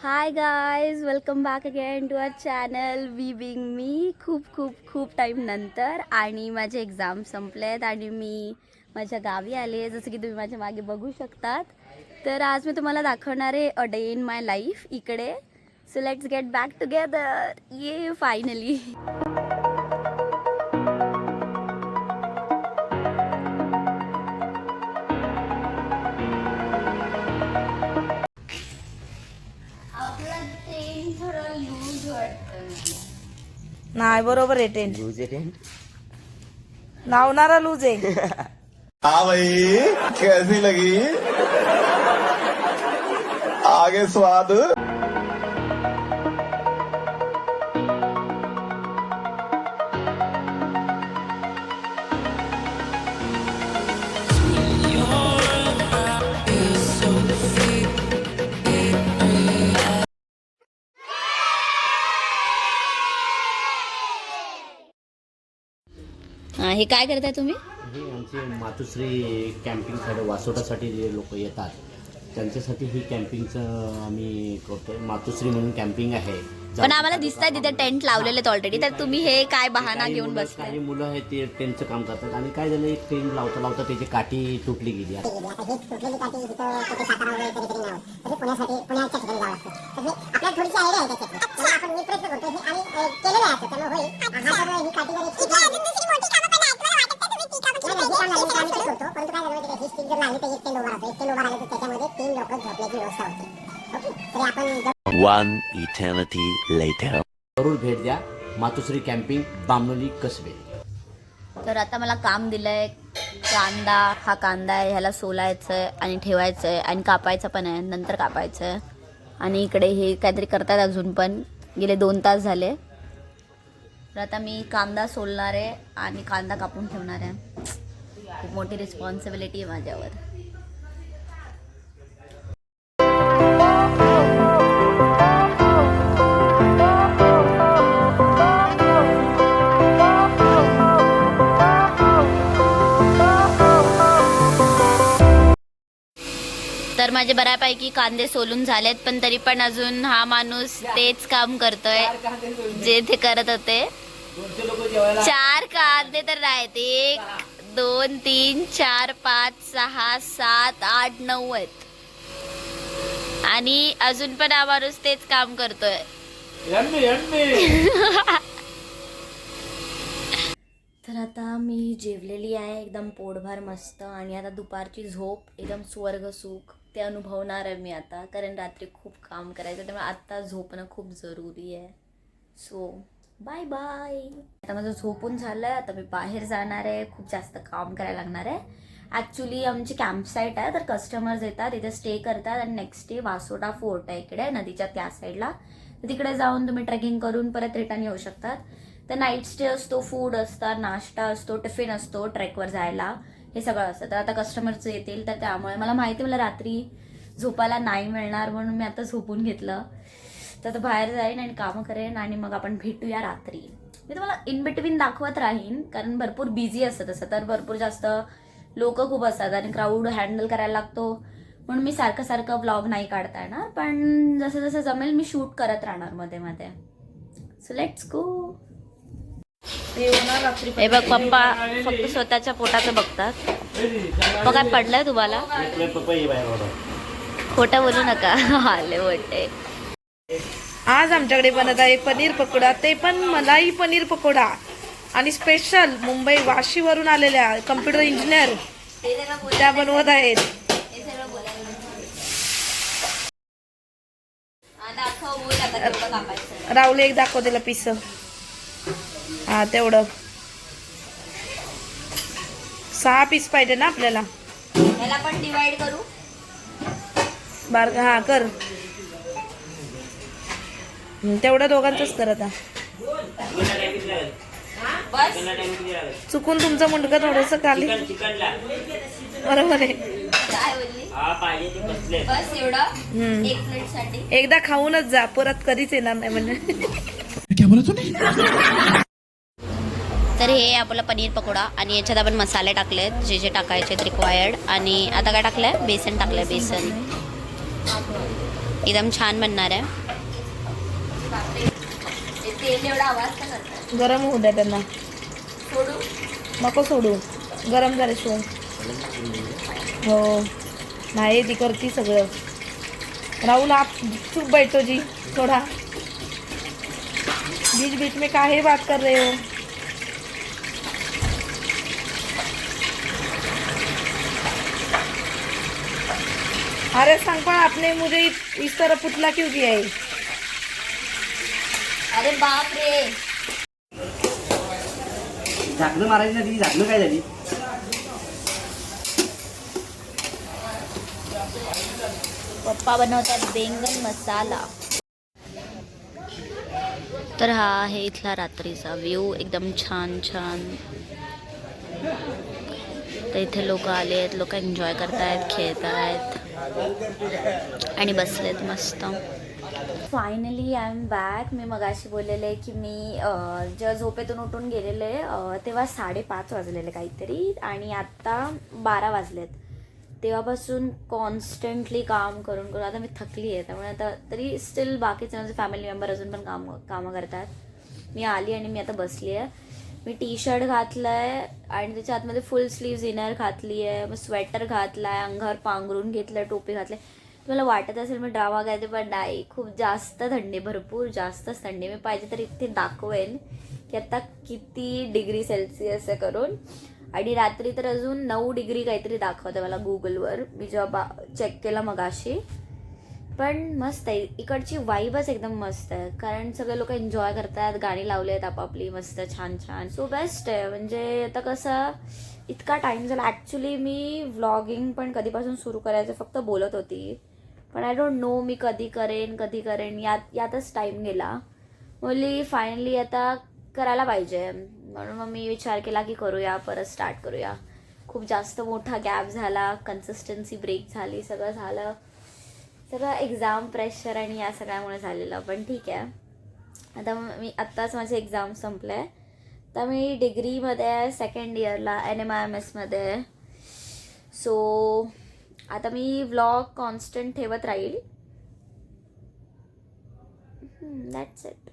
High guys, welcome back again to our channel we being me. खूप time नंतर आणि माझे एक्झाम संपले आहेत आणि मी माझ्या गावी आले आहे, जसं की तुम्ही माझ्या मागे बघू शकतात. तर आज मी तुम्हाला दाखवणार आहे a day in my life इकडे. So let's get back together. ये फायनली नाही बरोबर आहे टेंट लूज है टेंट। लावणारा लूज आहे. हाँ भाई कैसी लगी आगे स्वाद। हे काय करताय तुम्ही? हे आमचे मातुश्री कॅम्पिंगसाठी वासोटासाठी जे लोक येतात त्यांच्यासाठी ही कॅम्पिंगचं आम्ही करतोय. मातुश्री म्हणून कॅम्पिंग आहे. पण आम्हाला दिसतंय तिथे टेंट लावलेले आहेत ऑलरेडी, तर तुम्ही हे काय बहाणा घेऊन बसलाय? काही मुलं आहेत ते टेंटचं काम करतात आणि काय झालं, एक टेंट लावता लावता त्याची काठी तुटली गेली. तुटलेली काठी इथं कुठे सातारा वगैरे कधीतरी नाही होत. तर पुण्याच्या ठिकाणी जावं लागतं. तर आपल्याला थोडीशी आयडिया आहे त्याच्यातली. त्यामुळे आपण मी प्रयत्न करतो हे आणि केलेलं आहे. त्यामुळे होईल. हा तर ही काठी जर इतकी नाही, नाही, ही काम नाही, आम्ही करतो. परंतु काय झालं माहिती, ही स्टिक जर लागली तर एक टेंट उभा राहतो. एक टेंट उभा राहिलं तर त्याच्यामध्ये 3 लोक झोपण्याची व्यवस्था होते. ओके, तरी आपण One eternity later. जरूर भेट द्या मातुश्री कॅम्पिंग, बामणोली कसबे. तर आता मला काम दिलंय. हा कांदा आहे, ह्याला सोलायचं आहे आणि ठेवायचं आहे आणि कापायचं पण आहे, नंतर कापायचं आहे. आणि इकडे हे काहीतरी करतात अजून पण, गेले 2 तास झाले. तर आता मी कांदा सोलणार आहे आणि कांदा कापून ठेवणार आहे. खूप मोठी रिस्पॉन्सिबिलिटी आहे माझ्यावर. तर माझे बऱ्यापैकी कांदे सोलून झालेत, पण तरी पण अजून हा माणूस तेच काम करतोय जे ते करत होते. 4 कांदे तर नाहीत, 1 2 3 4 5 6 7 8 9 आहेत आणि अजून पण हा माणूस तेच काम करतोय. तर आता मी जेवलेली आहे एकदम पोटभर मस्त, आणि आता दुपारची झोप एकदम स्वर्ग सुख ते अनुभवणार आहे मी आता, कारण रात्री खूप काम करायचं, त्यामुळे आता झोपणं खूप जरुरी आहे. So bye bye. आता माझं झोपून झालं आहे, आता मी बाहेर जाणार आहे. खूप जास्त काम करायला लागणार आहे. ॲक्च्युली आमची कॅम्पसाईट आहे, तर कस्टमर्स येतात इथे स्टे करतात आणि नेक्स्ट डे वासोटा फोर्ट आहे इकडे नदीच्या त्या साईडला, तर तिकडे जाऊन तुम्ही ट्रेकिंग करून परत रिटर्न येऊ शकतात. तर नाईट स्टे असतो, फूड असतात, नाश्ता असतो, टिफिन असतो, ट्रेकवर जायला, हे सगळं असतं. तर आता कस्टमर्स येतील, तर त्यामुळे मला माहिती, मला रात्री झोपायला नाही मिळणार, म्हणून मी आता झोपून घेतलं. तर आता बाहेर जाईन आणि कामं करेन आणि मग आपण भेटूया रात्री. मी तुम्हाला इन बिटवीन दाखवत राहीन, कारण भरपूर बिझी असतं तसं, तर भरपूर जास्त लोक खूप असतात आणि क्राऊड हँडल करायला लागतो, म्हणून मी सारखं व्लॉग नाही काढता येणार, पण जसं जसं जमेल मी शूट करत राहणार मध्ये मध्ये. So let's go. हे बघ, पप्पा फक्त स्वतःच्या पोटाचं बघतात. मग काय पडलंय तुम्हाला? खोटं बोलू नका. आले मोठे. आज आमच्याकडे बनत आहे पनीर पकोडा, ते पण मलाई पनीर पकोडा, आणि स्पेशल मुंबई वाशीवरून आलेल्या कम्प्युटर इंजिनियर त्या बनवत आहेत. राहुल एक दाखव त्याला पीस. हा तेवढं 6 पीस पाहिजे ना आपल्याला. याला पण डिवाइड करू. हा कर तेवढं, दोघांचंच कर आता. चुकून तुमचं मुंडकं थोडंसं खाली. बरोबर आहे. काय बोलली? बस एवढं 1 प्लेट साठी. एकदा खाऊनच जा, परत कधीच येणार नाही म्हणजे. तर हे आपलं पनीर पकोडा, आणि याच्यात आपण मसाले टाकलेत जे जे टाकायचे रिक्वायर्ड. आणि आता काय टाकलंय? बेसन टाकलंय. बेसन एकदम छान बनणार आहे. तेल एवढा आवाज का करतात? गरम होऊ द्या त्यांना. सोडू? नको सोडू, गरम झाल्याशिवाय. हो नाही ती करती सगळं. राहुल आप चुप बैठो जी थोड़ा, बीच बीच में काहे बात कर रहे हो. अरे सांग पण आपने मुझे इस तरह पुतला क्यों किया है. अरे बाप रे. झाकणं मारायची ना ती, झाकणं काय झाली. पप्पा बनवतात बैंगन मसाला. तर हा आहे इथला रात्रीचा व्ह्यू, एकदम छान छान. तर इथे लोक आले आहेत, लोक एन्जॉय करतायत, खेळत आहेत आणि बसलेत मस्त. Finally I am back. मी मगाशी बोललेले की मी जेव्हा झोपेतून उठून गेलेले तेव्हा 5:30 वाजलेले काहीतरी आणि आत्ता 12 वाजलेत. तेव्हापासून कॉन्स्टंटली काम करून करून आता मी थकली आहे. त्यामुळे आता तरी स्टील बाकीचे माझे फॅमिली मेंबर अजून पण कामं करतात. मी आली आणि मी आता बसली आहे. मी टी शर्ट घातलं आहे आणि त्याच्या आतमध्ये फुल स्लीव्ज इनर घातली आहे, मग स्वेटर घातला आहे, अंगावर पांघरून घेतलं, टोपी घातली. तुम्हाला वाटत असेल मी ड्रामा करते पण नाही, खूप जास्त थंडी, भरपूर जास्तच थंडी. मी पाहिजे तर इथे दाखवेन की आता किती डिग्री सेल्सिअस आहे करून. आणि रात्री तर अजून 9 डिग्री काहीतरी दाखवतं मला गुगलवर, मी जेव्हा चेक केला मगाशी. पण मस्त आहे, इकडची वाईबच एकदम मस्त आहे कारण सगळे लोक एन्जॉय करतात, गाणी लावले आहेत आपापली मस्त छान छान. सो बेस्ट आहे. म्हणजे आता कसं इतका टाईम झाला. ॲक्च्युली मी व्लॉगिंग पण कधीपासून सुरू करायचं फक्त बोलत होती, पण आय डोंट नो मी कधी करेन यातच टाईम गेला. बोलली फायनली आता करायला पाहिजे, म्हणून मग मी विचार केला की करूया, परत स्टार्ट करूया. खूप जास्त मोठा गॅप झाला, कन्सिस्टन्सी ब्रेक झाली, सगळं झालं. सगळं एक्झाम प्रेशर आणि या सगळ्यामुळे झालेलं. पण ठीक आहे, आता मी आत्ताच माझे एक्झाम संपले आहे. तर मी डिग्रीमध्ये आहे, सेकंड इयरला NMIMSमध्ये. सो आता मी व्लॉग कॉन्स्टंट ठेवत राहील. That's it.